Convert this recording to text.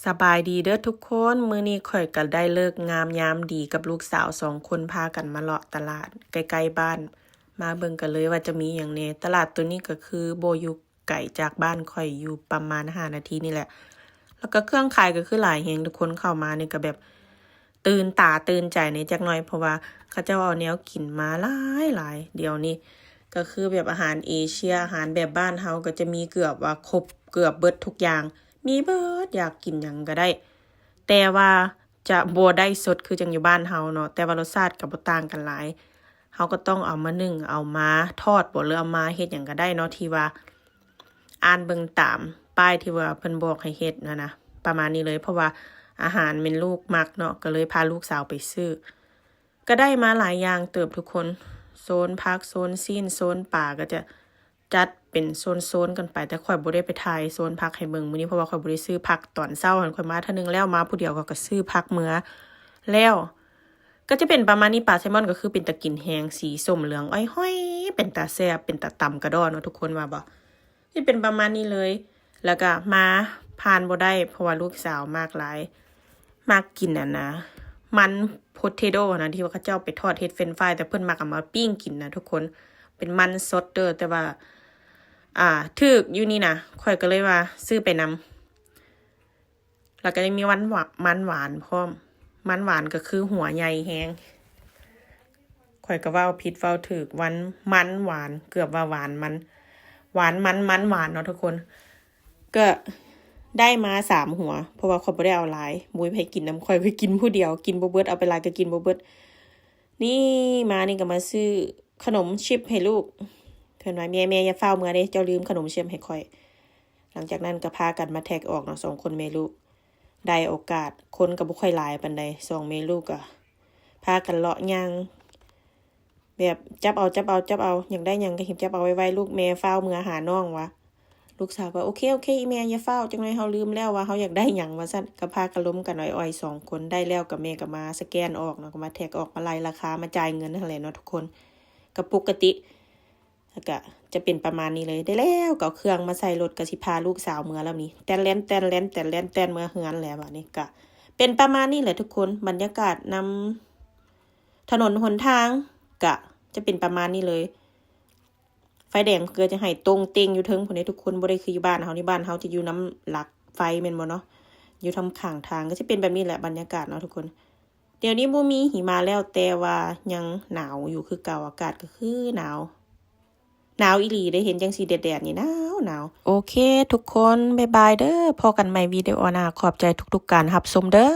สบายดีเด้อทุกคนมื้อนี้ข่อยก็ได้เลิกงามยามดีกับลูกสาว2คนพากันมาเลาะตลาดใกล้ๆบ้านมาเบิ่งกันเลยว่าจะมีหยังแหน่ตลาดตัวนี้ก็คือบ่อยู่ไกลจากบ้านข่อยอยู่ประมาณ5นาทีนี่แหละแล้วก็เครื่องขายก็คือหลายแฮงทุกคนเข้ามานี่ก็แบบตื่นตาตื่นใจในจักหน่อยเพราะว่าเขาเจ้าเอาแนวกินมาหลายเดี๋ยวนี้ก็คือแบบอาหารเอเชียอาหารแบบบ้านเฮาก็จะมีเกือบว่าครบเกือบเบิดทุกอย่างมีเบิดอยากกินหยังก็ได้แต่ว่าจะบ่ได้สดคือจังอยู่บ้านเฮาเนาะแต่ว่ารสชาติก็บ่ต่างกันหลายเฮาก็ต้องเอามานึ่งเอามาทอดบ่หรือเอามาเฮ็ดหยังก็ได้เนาะที่ว่าอ่านเบิ่งตามป้ายที่ว่าเพิ่นบอกให้เฮ็ดนะประมาณนี้เลยเพราะว่าอาหารเป็นลูกมักเนาะก็เลยพาลูกสาวไปซื้อก็ได้มาหลายอย่างเติบทุกคนโซนผักโซนซีนโซนปลาก็จะจัดเป็นโซนกันไปแต่ข่อยบ่ได้ไปถ่ายโซนผักให้เบิ่งมื้อนี้เพราะว่าข่อยบ่ได้ซื้อผักตอนเช้าหันข่อยมาเทื่อนึงแล้วมาผู้เดียวก็ซื้อผักมื้อแล้วก็จะเป็นประมาณนี้ปลาแซลมอนก็คือเป็นตะกินแฮงสีส้มเหลืองอ้อยห้อยเป็นตาแซ่บเป็นตาตำกระดอเนาะทุกคนว่าบ่นี่เป็นประมาณนี้เลยแล้วก็มาผ่านบ่ได้เพราะว่าลูกสาวมากหลายมากกินนะมันโพเทโต้นะที่ว่าเขาเจ้าไปทอดเฮ็ดเฟรนช์ฟรายแต่เพิ่นมักเอามาปิ้งกินนะทุกคนเป็นมันสดเด้อแต่ว่าถึกอยู่นี่นะข่อยก็เลยว่าซื้อไปนำแล้วก็ยังมีมันหวานพร้อมมันหวานก็คือหัวใหญ่แฮงข่อยก็เว้าผิดเว้าถูกมันหวานเกือบว่าหวานมันหวานมันหวานเนาะทุกคนก็ได้มา3หัวเพราะว่าข่อยบ่ได้เอาหลายบ่มีไผกินนำข่อยไปกินผู้เดียวกินบ่เบิดเอาไปหลายก็กินบ่เบิดนี่มานี่ก็มาซื้อขนมชิปให้ลูกเพิ่นว่าแม่อย่าเฝ้าเมื่อเด้เจ้าลืมขนมชิปให้ข่อยหลังจากนั้นก็พากันมาแท็กออกเนาะ2คนแม่ลูกได้โอกาสคนก็บ่ค่อยหลายปานใด2แม่ลูกก็พากันเลาะย่างแบบจับเอาอยากได้หยังก็หิบจับเอาไว้ลูกแม่เฝ้าเมื่อหาน้องวะลูกสาวก็โอเคอีแม่อย่าเฝ้าจังได๋เฮาลืมแล้วว่าเฮาอยากได้หยังว่าซั่นก็พากันล้มกันอ้อยๆ2คนได้แล้วก็แม่ก็มาสแกนออกเนาะก็มาแท็กออกมาไล่ราคามาจ่ายเงินนั่นแหละเนาะทุกคนก็ปกติแล้วก็จะเป็นประมาณนี้เลยได้แล้วก็เครื่องมาใส่รถก็สิพาลูกสาวเมื่อแล้วนี่แต่นเมื่อเฮือนแล้วบัดนี้ก็เป็นประมาณนี้แหละทุกคนบรรยากาศนำถนนหนทางก็จะเป็นประมาณนี้เลยไฟแดงก็จะให้ตรงเต็งอยู่เทิงพุ่นนี้ทุกคนบ่ได้คืออยู่บ้านเฮานี่บ้านเฮาจะอยู่น้ำหลักไฟแม่นบ่เนาะอยู่ทำข้างทางก็จะเป็นแบบนี้แหละบรรยากาศเนาะทุกคนเดี๋ยวนี้บ่มีหิมะแล้วแต่ว่ายังหนาวอยู่คือเก่าอากาศก็คือหนาวอีหลีได้เห็นจังสีแดดๆนี่หนาวโอเคทุกคนบ๊ายบายเด้อพอกันใหม่วิดีโอหน้าขอบใจทุกๆการรับชมเด้อ